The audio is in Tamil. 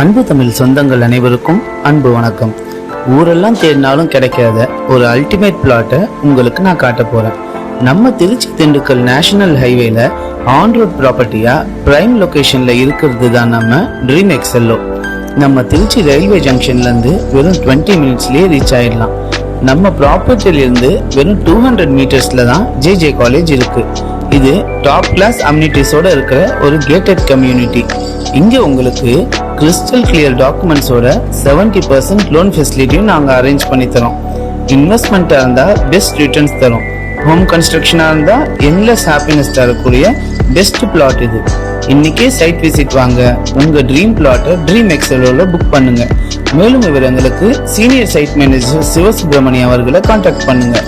அன்பு தமிழ் சொந்தங்கள் அனைவருக்கும் அன்பு வணக்கம். ஊரெல்லாம் தேடினாலும் கிடைக்காத ஒரு அல்டிமேட் பிளாட்டை உங்களுக்கு நான் காட்ட போறேன். நம்ம திருச்சி திண்டுக்கல் நேஷனல் ஹைவேல ஆன் ரோட் ப்ராப்பர்ட்டியா பிரைம் லொகேஷன்ல இருக்கிறது தான் நம்ம ட்ரீம் எக்ஸெல்லோ. நம்ம திருச்சி ரயில்வே ஜங்ஷன்ல இருந்து வெறும் 20 மினிட்ஸ்லயே ரீச் ஆயிடலாம். நம்ம ப்ராப்பர்ட்டில இருந்து வெறும் 200 மீட்டர்ஸ்ல தான் ஜே காலேஜ் இருக்கு. இது டாப் கிளாஸ் அம்யூனிட்டிஸோட இருக்கிற ஒரு கேட்டட் கம்யூனிட்டி. இங்க உங்களுக்கு கிறிஸ்டல் கிளியர் டாக்குமெண்ட்ஸோட 70% லோன் ஃபெசிலிட்டியும் நாங்கள் அரேஞ்ச் பண்ணி தரோம். இன்வெஸ்ட்மெண்ட்டாக இருந்தால் பெஸ்ட் ரிட்டர்ன்ஸ் தரும். ஹோம் கன்ஸ்ட்ரக்ஷனாக இருந்தால் என்லெஸ் ஹாப்பினஸ் தரக்கூடிய பெஸ்ட் பிளாட் இது. இன்னைக்கே சைட் விசிட் வாங்க, உங்கள் ட்ரீம் பிளாட்டை ட்ரீம் எக்ஸெல்லோல புக் பண்ணுங்க. மேலும் விவரங்களுக்கு சீனியர் சைட் மேனேஜர் சிவசுப்ரமணியம் அவர்களை கான்டாக்ட் பண்ணுங்க.